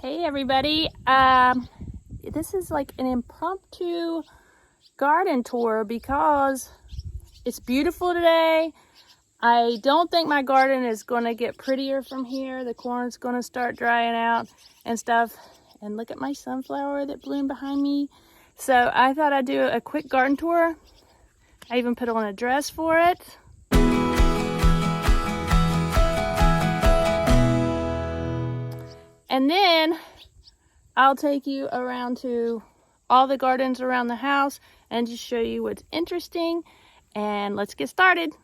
Hey everybody, this is like an impromptu garden tour because it's beautiful today. I don't think my garden is going to get prettier from here. The corn's going to start drying out and stuff. And look at my sunflower that bloomed behind me. So I thought I'd do a quick garden tour. I even put on a dress for it. And then I'll take you around to all the gardens around the house and just show you what's interesting. And let's get started.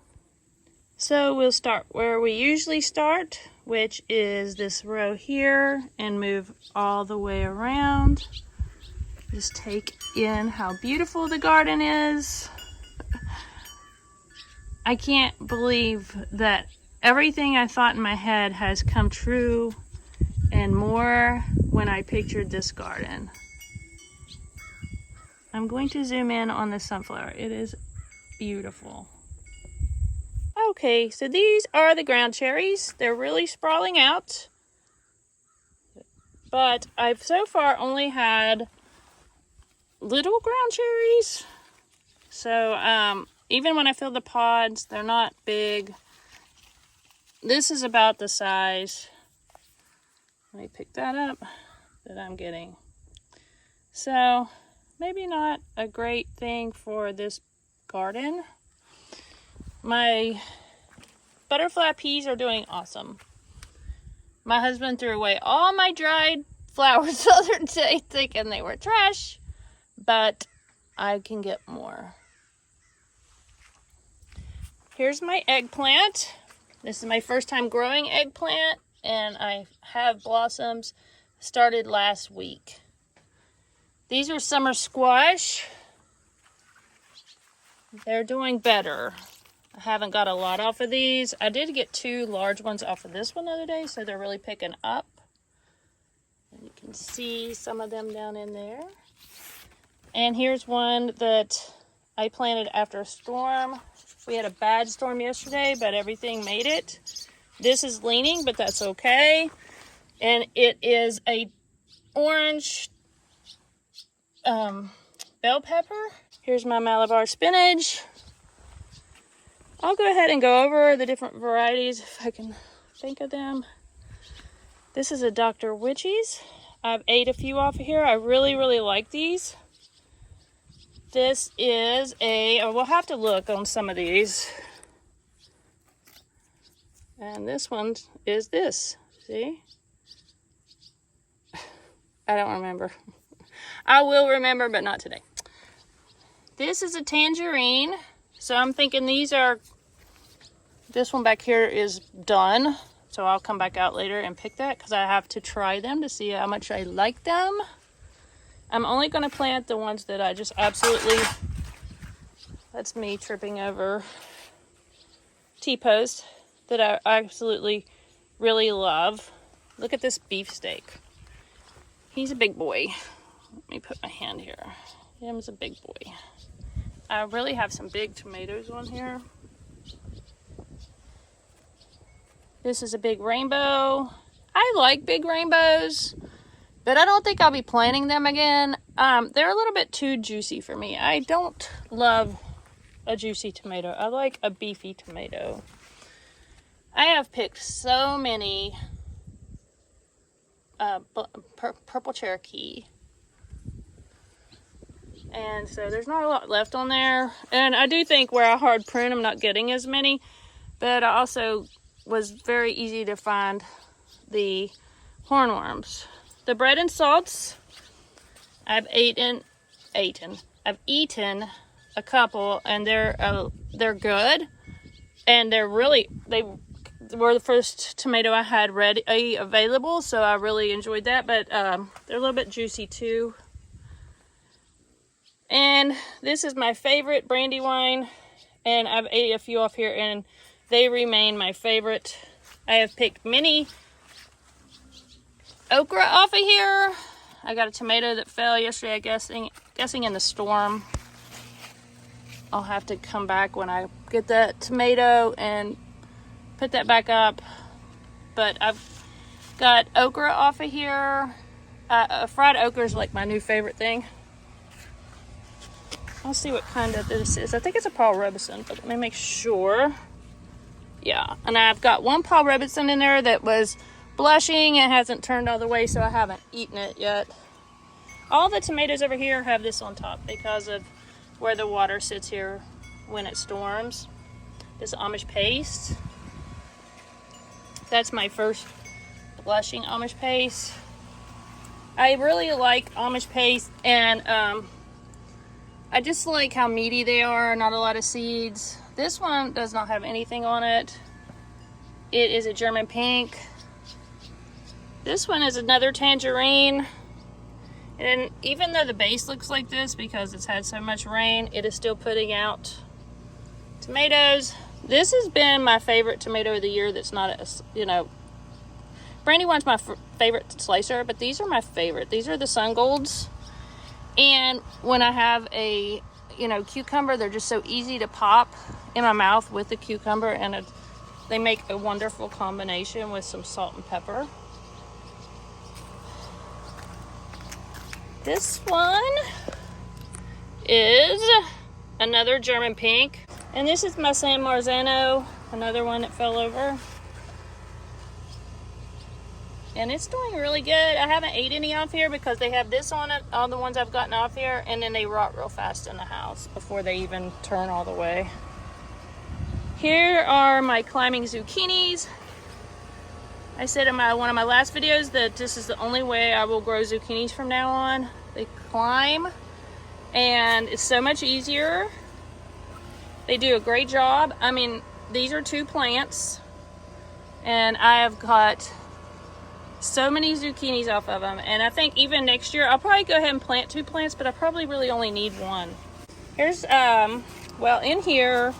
So we'll start where we usually start, which is this row here, and move all the way around. Just take in how beautiful the garden is. I can't believe that everything I thought in my head has come true and more when I pictured this garden. I'm going to zoom in on the sunflower. It is beautiful. Okay, so these are the ground cherries. They're really sprawling out. But I've so far only had little ground cherries. So even when I fill the pods, they're not big. This is about the size. Let me pick that up that I'm getting. So maybe not a great thing for this garden. My butterfly peas are doing awesome. My husband threw away all my dried flowers the other day thinking they were trash, but I can get more. Here's my eggplant. This is my first time growing eggplant, and I have blossoms started last week. These are summer squash. They're doing better. I haven't got a lot off of these. I did get 2 large ones off of this one the other day, so they're really picking up. And you can see some of them down in there. And here's one that I planted after a storm. We had a bad storm yesterday, but everything made it. This is leaning, but that's okay. And it is a orange bell pepper. Here's my Malabar spinach. I'll go ahead and go over the different varieties if I can think of them. This is a Dr. Witchy's. I've ate a few off of here. I really like these. This is we'll have to look on some of these. And this one is this. See? I don't remember. I will remember, but not today. This is a tangerine. So I'm thinking this one back here is done. So I'll come back out later and pick that because I have to try them to see how much I like them. I'm only going to plant the ones that I just absolutely, that's me tripping over T-post, that I absolutely really love. Look at this beefsteak. He's a big boy. Let me put my hand here. Him's a big boy. I really have some big tomatoes on here. This is a big rainbow. I like big rainbows, but I don't think I'll be planting them again. They're a little bit too juicy for me. I don't love a juicy tomato. I like a beefy tomato. I have picked so many purple Cherokee. And so there's not a lot left on there. And I do think where I hard prune, I'm not getting as many. But I also was very easy to find the hornworms. The bread and salts, I've eaten a couple, and they're good. And they were the first tomato I had ready available, so I really enjoyed that. But they're a little bit juicy too. And this is my favorite Brandywine, and I've ate a few off here, and they remain my favorite. I have picked many okra off of here. I got a tomato that fell yesterday, guessing in the storm. I'll have to come back when I get that tomato and put that back up. But I've got okra off of here. fried okra is like my new favorite thing. I'll see what kind of this is. I think it's a Paul Robeson, but let me make sure. Yeah, and I've got one Paul Robeson in there that was blushing and hasn't turned all the way, so I haven't eaten it yet. All the tomatoes over here have this on top because of where the water sits here when it storms. This Amish paste. That's my first blushing Amish paste. I really like Amish paste, and I just like how meaty they are, not a lot of seeds. This one does not have anything on it. It is a German pink. This one is another tangerine. And even though the base looks like this because it's had so much rain, it is still putting out tomatoes. This has been my favorite tomato of the year that's not, you know, Brandywine's my favorite slicer, but these are my favorite. These are the Sun Golds. And when I have a, you know, cucumber, they're just so easy to pop in my mouth with the cucumber, and they make a wonderful combination with some salt and pepper. This one is another German pink, and this is my San Marzano, another one that fell over. And it's doing really good. I haven't ate any off here because they have this on it, all the ones I've gotten off here, and then they rot real fast in the house before they even turn all the way. Here are my climbing zucchinis. I said in one of my last videos that this is the only way I will grow zucchinis from now on. They climb, and it's so much easier. They do a great job. I mean, these are 2 plants, and I have got so many zucchinis off of them, and I think even next year I'll probably go ahead and plant 2 plants, but I probably really only need 1. Here's well, in here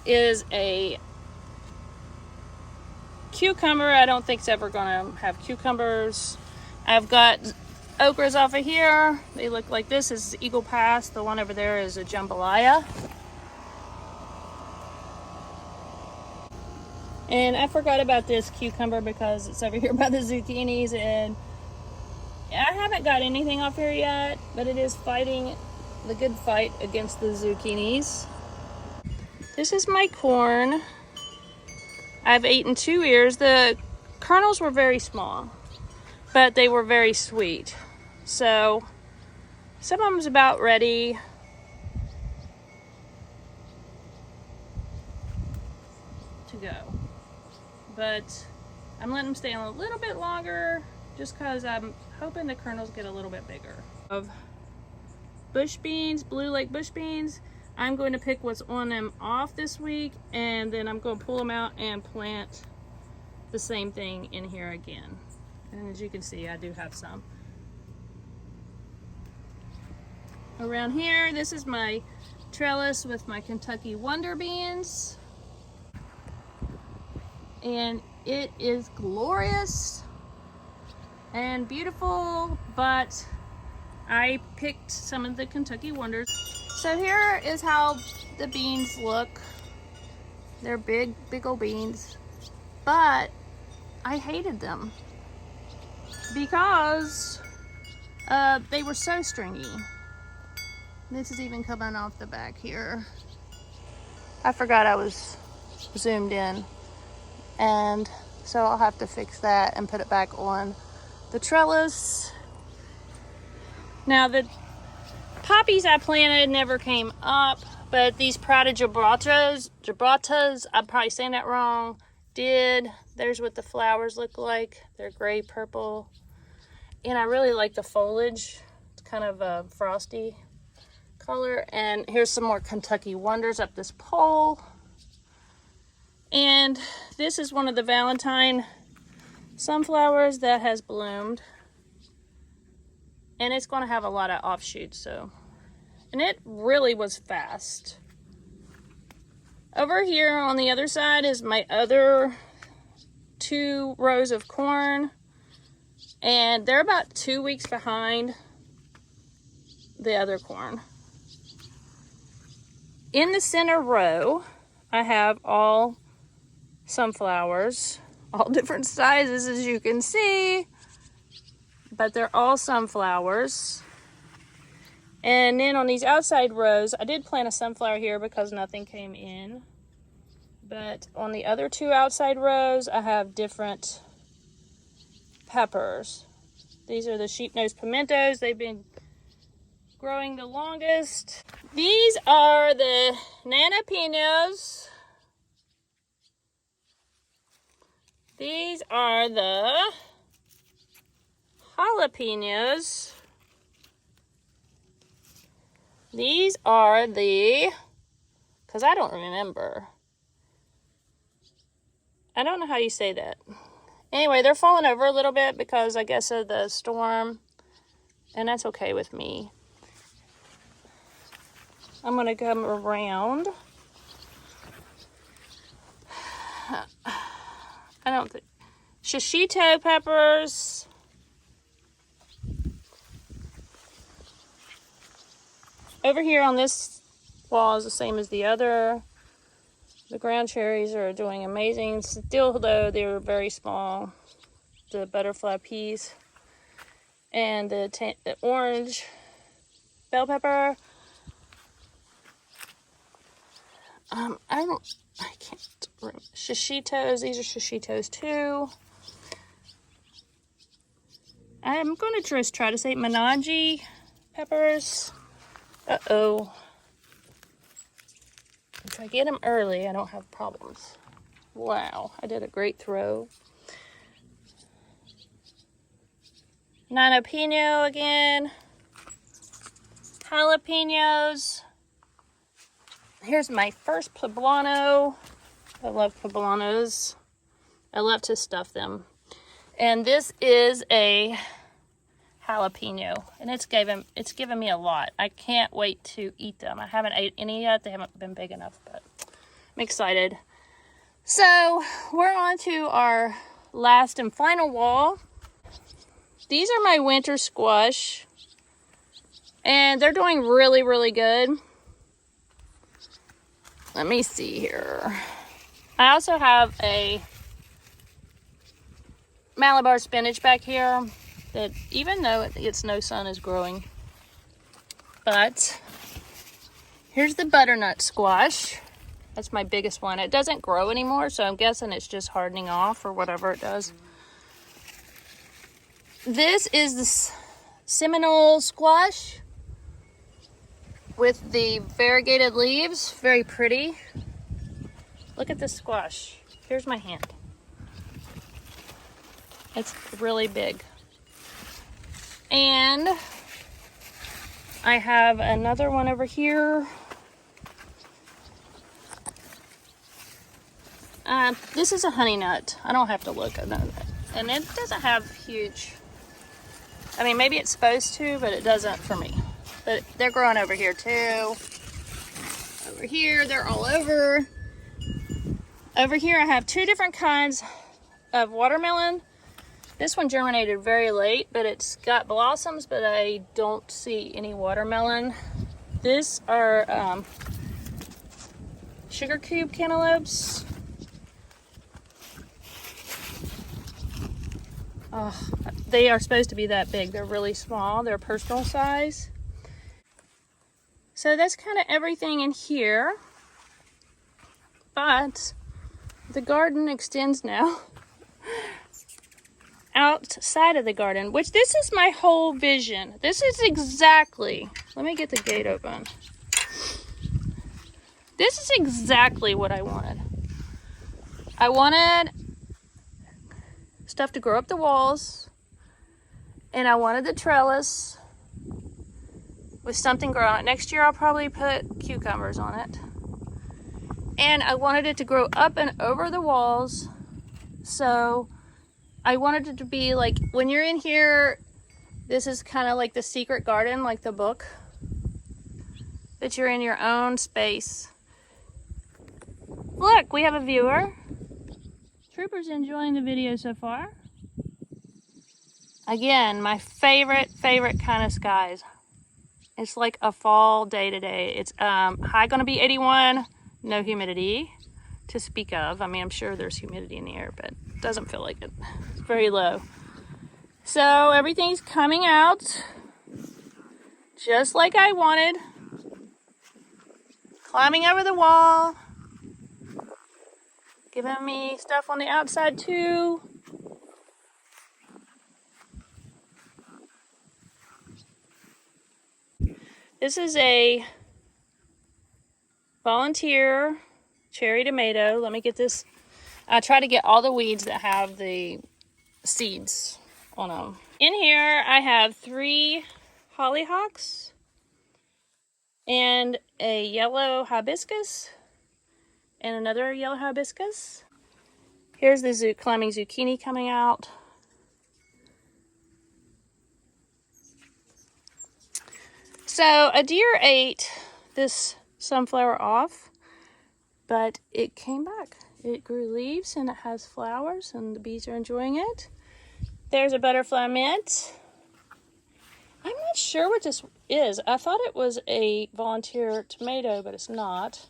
is a cucumber. I don't think it's ever gonna have cucumbers. I've got okras off of here. They look like this. This is Eagle Pass. The one over there is a jambalaya. And I forgot about this cucumber because it's over here by the zucchinis, and I haven't got anything off here yet, but it is fighting the good fight against the zucchinis. This is my corn. I've eaten 2 ears. The kernels were very small, but they were very sweet. So some of them's about ready. To go. But I'm letting them stay on a little bit longer just because I'm hoping the kernels get a little bit bigger. Of bush beans, Blue Lake bush beans, I'm going to pick what's on them off this week, and then I'm going to pull them out and plant the same thing in here again. And as you can see, I do have some. Around here, this is my trellis with my Kentucky Wonder Beans. And it is glorious and beautiful, but I picked some of the Kentucky Wonders. So here is how the beans look. They're big old beans, but I hated them because they were so stringy. This is even coming off the back here. I forgot I was zoomed in. And so I'll have to fix that and put it back on the trellis. Now the poppies I planted never came up, but these Prada Gibraltas, I'm probably saying that wrong, did. There's what the flowers look like. They're gray purple. And I really like the foliage. It's kind of a frosty color. And here's some more Kentucky Wonders up this pole. And this is one of the Valentine sunflowers that has bloomed. And it's going to have a lot of offshoots, so. And it really was fast. Over here on the other side is my other 2 rows of corn. And they're about 2 weeks behind the other corn. In the center row, I have all sunflowers, all different sizes, as you can see. but they're all sunflowers. And then on these outside rows, I did plant a sunflower here because nothing came in. But on the other two outside rows, I have different peppers. These are the sheep-nosed pimentos. They've been growing the longest. These are the nanapinos. These are the jalapenos. These are the, because I don't remember. I don't know how you say that. Anyway, they're falling over a little bit because I guess of the storm, and that's okay with me. I'm going to come around. I don't think. Shishito peppers. Over here on this wall is the same as the other. The ground cherries are doing amazing. Still, though, they're very small. The butterfly peas and the orange bell pepper. I can't remember. Shishitos. These are shishitos too. I'm going to just try to say Menage peppers. Uh-oh. If I get them early, I don't have problems. Wow, I did a great throw. Nanopino again. Jalapenos. Here's my first poblano. I love poblanos. I love to stuff them. And this is a jalapeno, and it's given me a lot. I can't wait to eat them. I haven't ate any yet. They haven't been big enough, but I'm excited. So we're on to our last and final wall. These are my winter squash, and they're doing really, really good. Let me see here. I also have a Malabar spinach back here that, even though it gets no sun, is growing. But here's the butternut squash. That's my biggest one. It doesn't grow anymore, so I'm guessing it's just hardening off or whatever it does. This is the Seminole squash with the variegated leaves. Very pretty. Look at this squash. Here's my hand. It's really big. And I have another one over here. This is a honey nut. I don't have to look at that. And it doesn't have huge, I mean, maybe it's supposed to, but it doesn't for me. But they're growing over here too. Over here, they're all over. Over here, I have two different kinds of watermelon. This one germinated very late, but it's got blossoms, but I don't see any watermelon. These are sugar cube cantaloupes. Oh, they are supposed to be that big. They're really small. They're personal size. So that's kind of everything in here. But the garden extends now outside of the garden, which this is my whole vision. This is exactly, let me get the gate open. This is exactly what I wanted. I wanted stuff to grow up the walls, and I wanted the trellis with something growing on it. Next year I'll probably put cucumbers on it. And I wanted it to grow up and over the walls, so I wanted it to be like, when you're in here, this is kind of like the secret garden, like the book, that you're in your own space. Look, we have a viewer. Trooper's enjoying the video so far. Again, my favorite kind of skies. It's like a fall day today. It's high gonna be 81, no humidity to speak of. I mean, I'm sure there's humidity in the air, but it doesn't feel like it. It's very low. So everything's coming out just like I wanted. Climbing over the wall. Giving me stuff on the outside too. This is a volunteer cherry tomato. Let me get this. I try to get all the weeds that have the seeds on them. In here I have 3 hollyhocks and a yellow hibiscus and another yellow hibiscus. Here's the climbing zucchini coming out. So a deer ate this sunflower off, but it came back. It grew leaves and it has flowers and the bees are enjoying it. There's a butterfly mint. I'm not sure what this is. I thought it was a volunteer tomato, but it's not.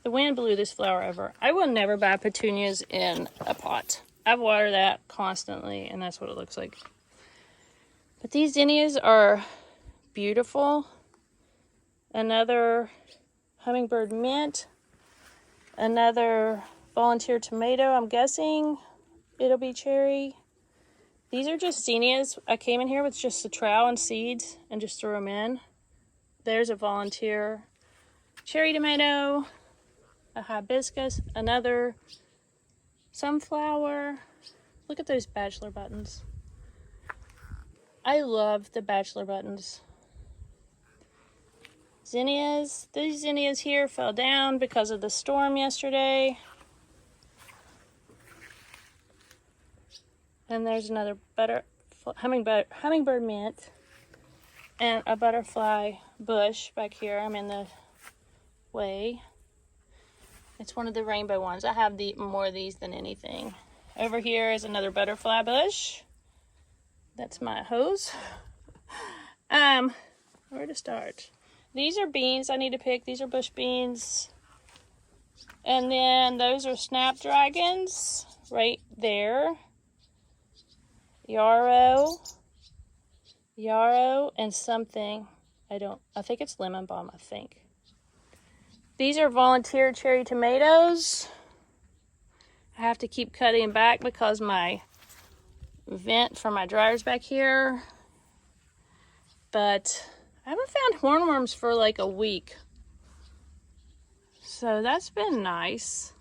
The wind blew this flower over. I will never buy petunias in a pot. I water that constantly, and that's what it looks like. But these zinnias are beautiful. Another hummingbird mint. Another volunteer tomato. I'm guessing it'll be cherry. These are just zinnias. I came in here with just a trowel and seeds and just threw them in. There's a volunteer cherry tomato, a hibiscus, another sunflower. Look at those bachelor buttons. I love the bachelor buttons. Zinnias. These zinnias here fell down because of the storm yesterday. And there's another hummingbird mint and a butterfly bush back here. I'm in the way. It's one of the rainbow ones. I have more of these than anything. Over here is another butterfly bush. That's my hose. Where to start? These are beans I need to pick. These are bush beans. And then those are snapdragons right there. Yarrow, and something. I think it's lemon balm, I think. These are volunteer cherry tomatoes. I have to keep cutting back because my vent for my dryer's back here. But I haven't found hornworms for like a week. So that's been nice.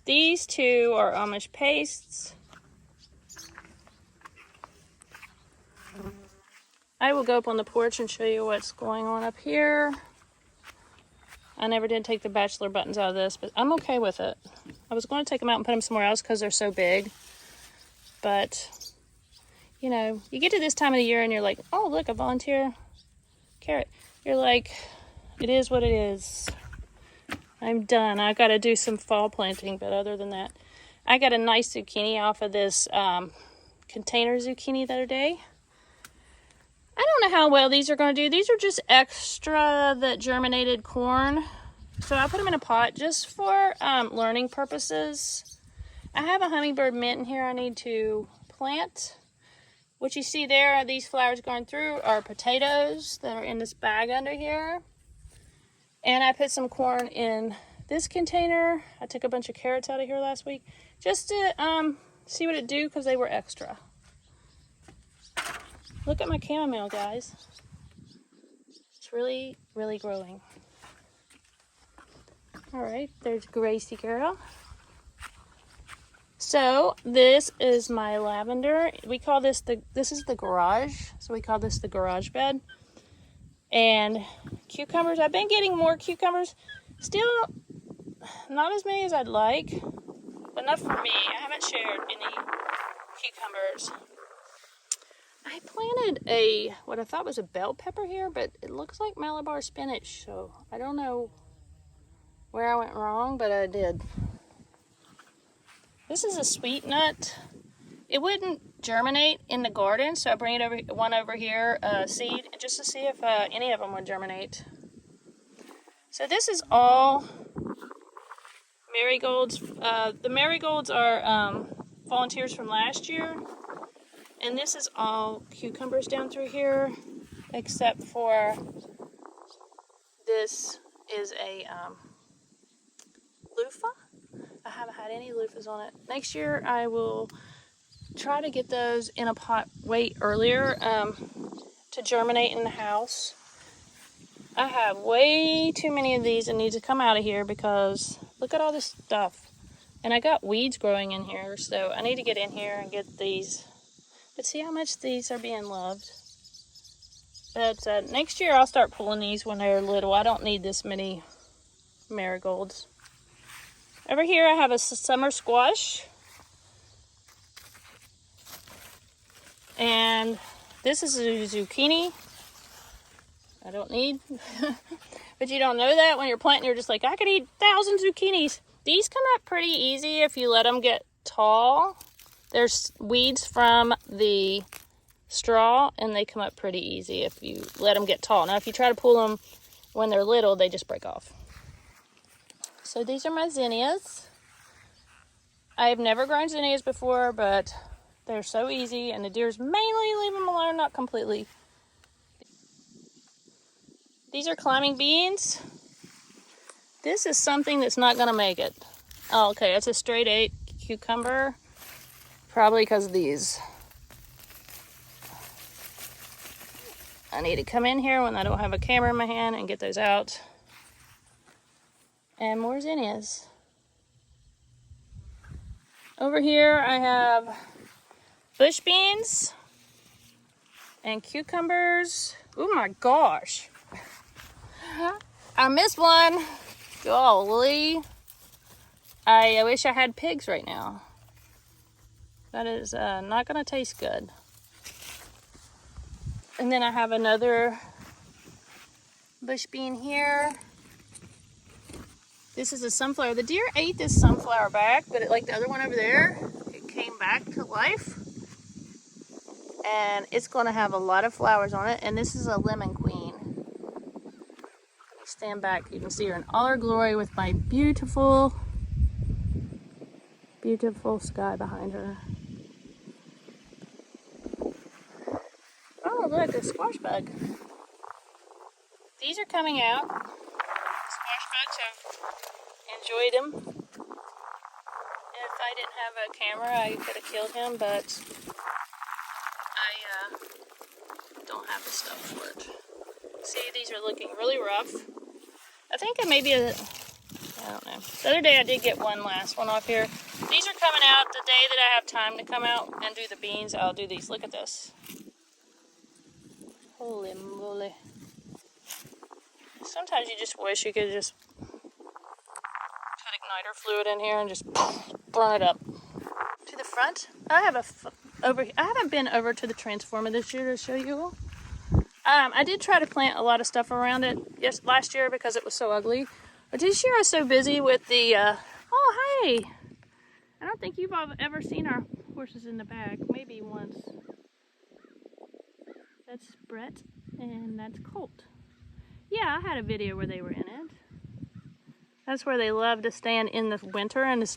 These 2 are Amish pastes. I will go up on the porch and show you what's going on up here. I never did take the bachelor buttons out of this, but I'm okay with it. I was going to take them out and put them somewhere else because they're so big. But, you know, you get to this time of the year and you're like, oh, look, a volunteer carrot. You're like, it is what it is. I'm done. I've got to do some fall planting, but other than that, I got a nice zucchini off of this container zucchini the other day. I don't know how well these are going to do. These are just extra that germinated corn. So I put them in a pot just for learning purposes. I have a hummingbird mint in here I need to plant. What you see there, these flowers going through, are potatoes that are in this bag under here. And I put some corn in this container. I took a bunch of carrots out of here last week just to see what it do because they were extra. Look at my chamomile, guys. It's really, really growing. All right, there's Gracie girl. So this is my lavender. We call this this is the garage. So we call this the garage bed. And cucumbers, I've been getting more cucumbers. Still not as many as I'd like, but enough for me. I haven't shared any cucumbers. I planted what I thought was a bell pepper here, but it looks like Malabar spinach, so I don't know where I went wrong, but I did. This is a sweet nut. It wouldn't germinate in the garden, so I bring one over here, seed, just to see if any of them would germinate. So this is all marigolds. The marigolds are volunteers from last year. And this is all cucumbers down through here, except for this is a loofah. I haven't had any loofahs on it. Next year I will try to get those in a pot way earlier to germinate in the house. I have way too many of these that need to come out of here because look at all this stuff. And I got weeds growing in here, so I need to get in here and get these. But see how much these are being loved. But next year I'll start pulling these when they're little. I don't need this many marigolds. Over here I have a summer squash. And this is a zucchini. I don't need. But you don't know that when you're planting. You're just like, I could eat 1,000 zucchinis. These come up pretty easy if you let them get tall. There's weeds from the straw, and they come up pretty easy if you let them get tall. Now, if you try to pull them when they're little, they just break off. So these are my zinnias. I've never grown zinnias before, but they're so easy, and the deers mainly leave them alone, not completely. These are climbing beans. This is something that's not going to make it. Oh, okay, it's a straight 8 cucumber. Probably because of these. I need to come in here when I don't have a camera in my hand and get those out. And more zinnias. Over here I have bush beans and cucumbers. Oh my gosh. I missed one. Golly. I wish I had pigs right now. That is not going to taste good. And then I have another bush bean here. This is a sunflower. The deer ate this sunflower back, but like the other one over there, it came back to life. And it's going to have a lot of flowers on it. And this is a lemon queen. Stand back, you can see her in all her glory with my beautiful, beautiful sky behind her. Oh, look, a squash bug. These are coming out. Squash bugs have enjoyed them. If I didn't have a camera, I could have killed him, but I don't have the stuff for it. See, these are looking really rough. I think I maybe, I don't know. The other day I did get one last one off here. These are coming out the day that I have time to come out and do the beans. I'll do these. Look at this. Holy moly. Sometimes you just wish you could just put igniter fluid in here and just burn it up. To the front, I haven't been over to the transformer this year to show you all. I did try to plant a lot of stuff around it last year because it was so ugly. But this year I was so busy with the, oh hey! I don't think you've all ever seen our horses in the back. Maybe once. That's Brett and that's Colt. Yeah, I had a video where they were in it. That's where they love to stand in the winter and the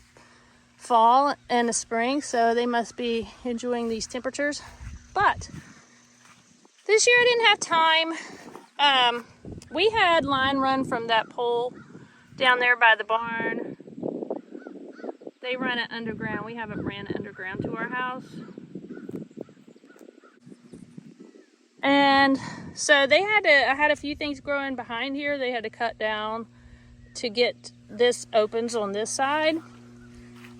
fall and the spring, so they must be enjoying these temperatures. But this year I didn't have time. We had line run from that pole down there by the barn. They run it underground. We haven't ran it underground to our house. And so I had a few things growing behind here. They had to cut down to get this opens on this side.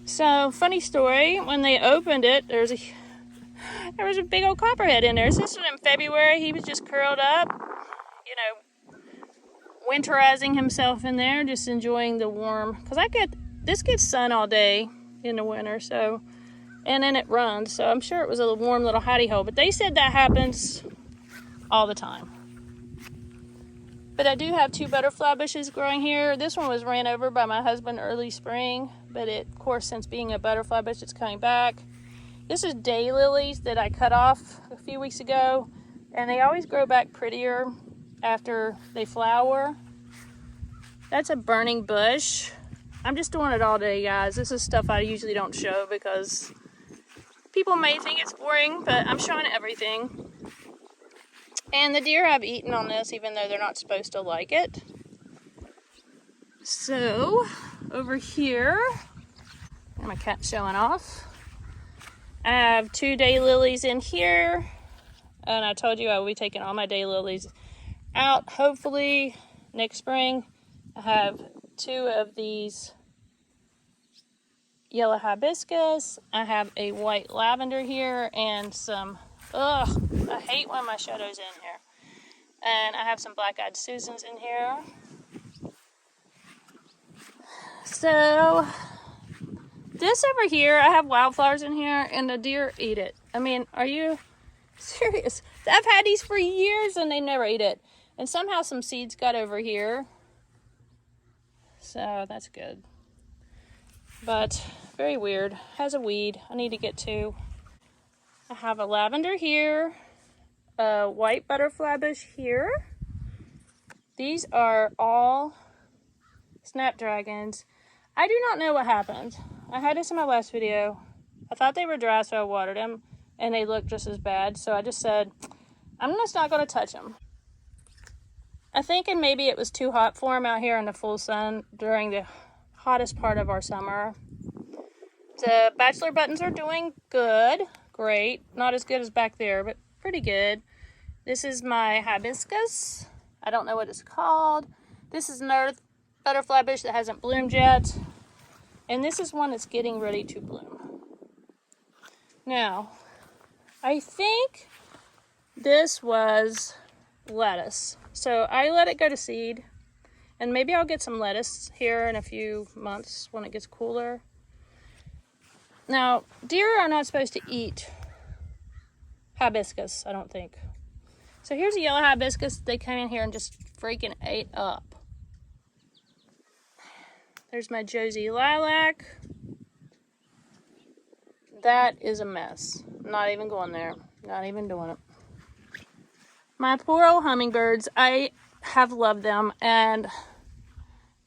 So, funny story, when they opened it, there was a big old copperhead in there. This was in February. He was just curled up, winterizing himself in there, just enjoying the warm. Because this gets sun all day in the winter, so, and then it runs. So I'm sure it was a warm little hidey hole. But they said that happens all the time. But I do have 2 butterfly bushes growing here. This one was ran over by my husband early spring, but of course, since being a butterfly bush, it's coming back. This is daylilies that I cut off a few weeks ago, and they always grow back prettier after they flower. That's a burning bush. I'm just doing it all day, guys. This is stuff I usually don't show because people may think it's boring, but I'm showing everything. And the deer have eaten on this, even though they're not supposed to like it. So, over here, my cat's showing off. I have 2 daylilies in here. And I told you I will be taking all my daylilies out, hopefully, next spring. I have 2 of these yellow hibiscus. I have a white lavender here and some, I hate when my shadow's in here. And I have some black-eyed Susans in here. So, this over here, I have wildflowers in here and the deer eat it. I mean, are you serious? I've had these for years and they never eat it. And somehow some seeds got over here. So, that's good. But, very weird. Has a weed I need to get to. I have a lavender here. A white butterfly bush here. These are all snapdragons. I do not know what happened. I had this in my last video. I thought they were dry, so I watered them, and they looked just as bad. So I just said, I'm just not going to touch them. I think maybe it was too hot for them out here in the full sun during the hottest part of our summer. The bachelor buttons are doing good. Great. Not as good as back there, but pretty good. This is my hibiscus. I don't know what it's called. This is another butterfly bush that hasn't bloomed yet. And this is one that's getting ready to bloom. Now, I think this was lettuce. So I let it go to seed. And maybe I'll get some lettuce here in a few months when it gets cooler. Now, deer are not supposed to eat hibiscus, I don't think. So here's a yellow hibiscus. They came in here and just freaking ate up. There's my Josie lilac. That is a mess. Not even going there. Not even doing it. My poor old hummingbirds. I have loved them and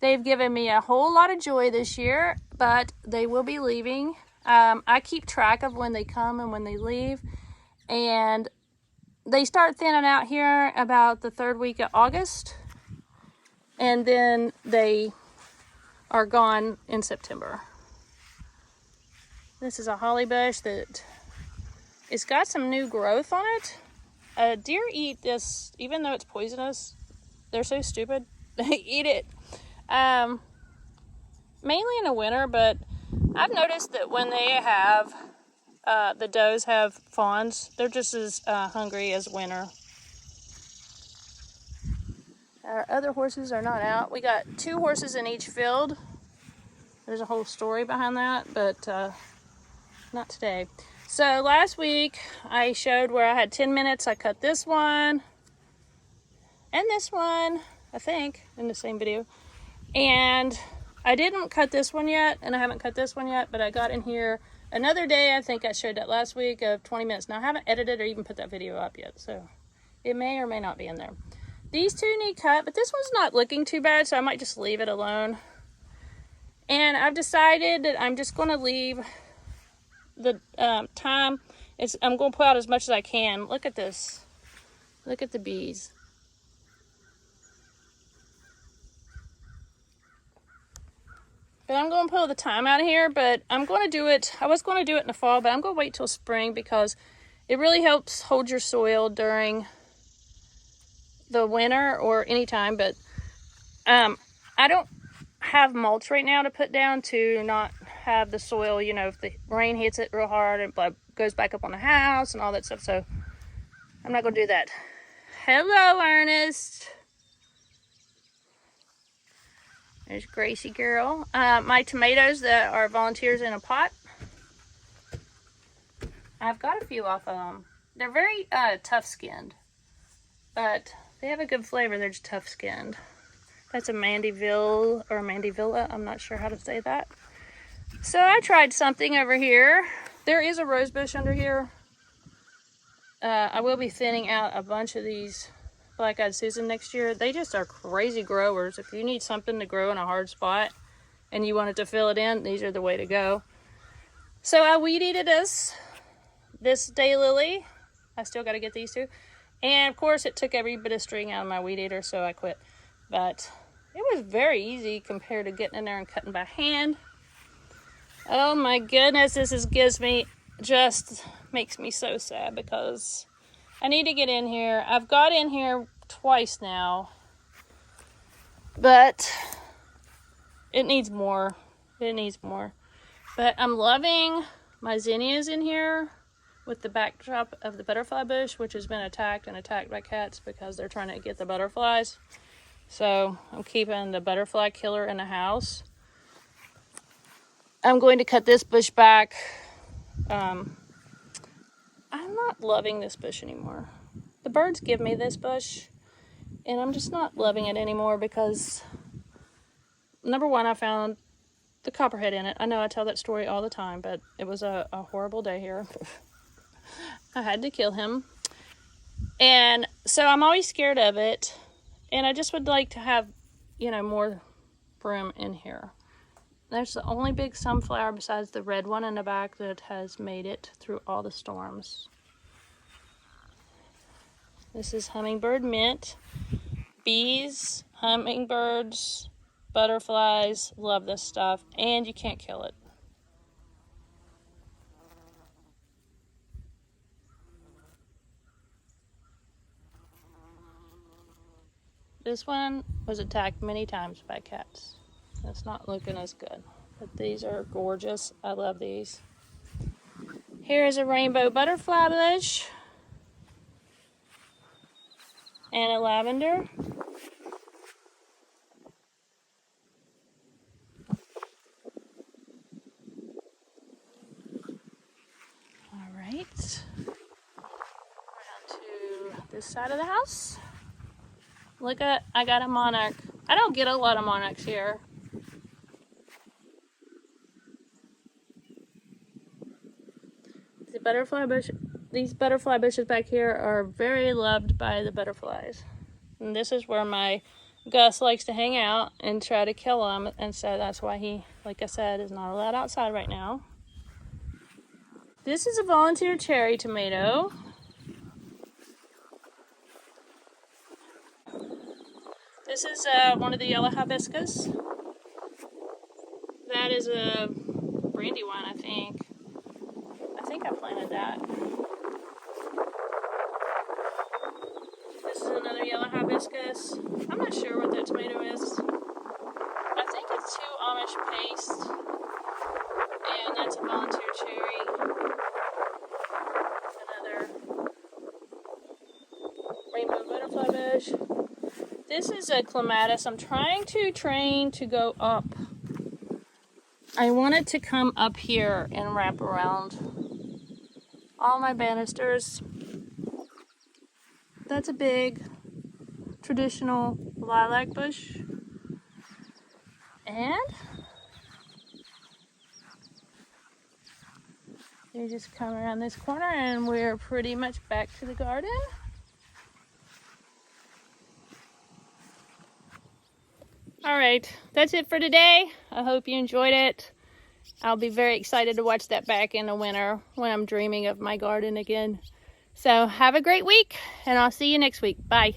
they've given me a whole lot of joy this year, but they will be leaving. I keep track of when they come and when they leave, and they start thinning out here about the 3rd week of August, and then they are gone in September. This is a holly bush that it's got some new growth on it. Deer eat this, even though it's poisonous. They're so stupid. They eat it. Mainly in the winter, but I've noticed that when they have, the does have fawns, they're just as hungry as winter. Our other horses are not out. We got 2 horses in each field. There's a whole story behind that, but not today. So last week I showed where I had 10 minutes. I cut this one and this one, I think, in the same video. And I didn't cut this one yet, and I haven't cut this one yet, but I got in here another day. I think I showed that last week of 20 minutes. Now I haven't edited or even put that video up yet, so it may or may not be in there. These 2 need cut, but this one's not looking too bad, so I might just leave it alone. And I've decided that I'm just going to leave the time. I'm going to pull out as much as I can. Look at this. Look at the bees. But I'm going to pull the thyme out of here, but I'm going to do it. I was going to do it in the fall, but I'm going to wait till spring because it really helps hold your soil during the winter or any time. But I don't have mulch right now to put down to not have the soil, you know, if the rain hits it real hard and goes back up on the house and all that stuff. So I'm not going to do that. Hello, Ernest. There's Gracie girl. My tomatoes that are volunteers in a pot. I've got a few off of them. They're very tough skinned, but they have a good flavor. They're just tough skinned. That's a Mandeville or Mandevilla. I'm not sure how to say that. So I tried something over here. There is a rose bush under here. I will be thinning out a bunch of these black-eyed Susan next year. They just are crazy growers. If you need something to grow in a hard spot and you wanted to fill it in, these are the way to go. So I weed eated this. this daylily. I still got to get these two. And of course it took every bit of string out of my weed eater, so I quit. But it was very easy compared to getting in there and cutting by hand. Oh my goodness, just makes me so sad because I need to get in here. I've got in here twice now, but it needs more. It needs more. But I'm loving my zinnias in here with the backdrop of the butterfly bush, which has been attacked by cats because they're trying to get the butterflies. So I'm keeping the butterfly killer in the house. I'm going to cut this bush back. I'm not loving this bush anymore. The birds give me this bush, and I'm just not loving it anymore because, number one, I found the copperhead in it. I know I tell that story all the time, but it was a horrible day here. I had to kill him. And so I'm always scared of it, and I just would like to have, more broom in here. There's the only big sunflower besides the red one in the back that has made it through all the storms. This is Hummingbird Mint. Bees, hummingbirds, butterflies, love this stuff, and you can't kill it. This one was attacked many times by cats. It's not looking as good, but these are gorgeous. I love these. Here is a rainbow butterfly bush and a lavender. All right, around to this side of the house. Look at, I got a monarch. I don't get a lot of monarchs here. The butterfly bush, these butterfly bushes back here are very loved by the butterflies. And this is where my Gus likes to hang out and try to kill them. And so that's why he, like I said, is not allowed outside right now. This is a volunteer cherry tomato. This is one of the yellow hibiscus. That is a brandywine, I think. I think I planted that. This is another yellow hibiscus. I'm not sure what that tomato is. I think it's 2 Amish paste. And that's a volunteer cherry. Another rainbow butterfly bush. This is a clematis. I'm trying to train to go up. I want it to come up here and wrap around all my banisters. That's a big traditional lilac bush. And you just come around this corner and we're pretty much back to the garden. All right, that's it for today. I hope you enjoyed it. I'll be very excited to watch that back in the winter when I'm dreaming of my garden again. So have a great week, and I'll see you next week. Bye.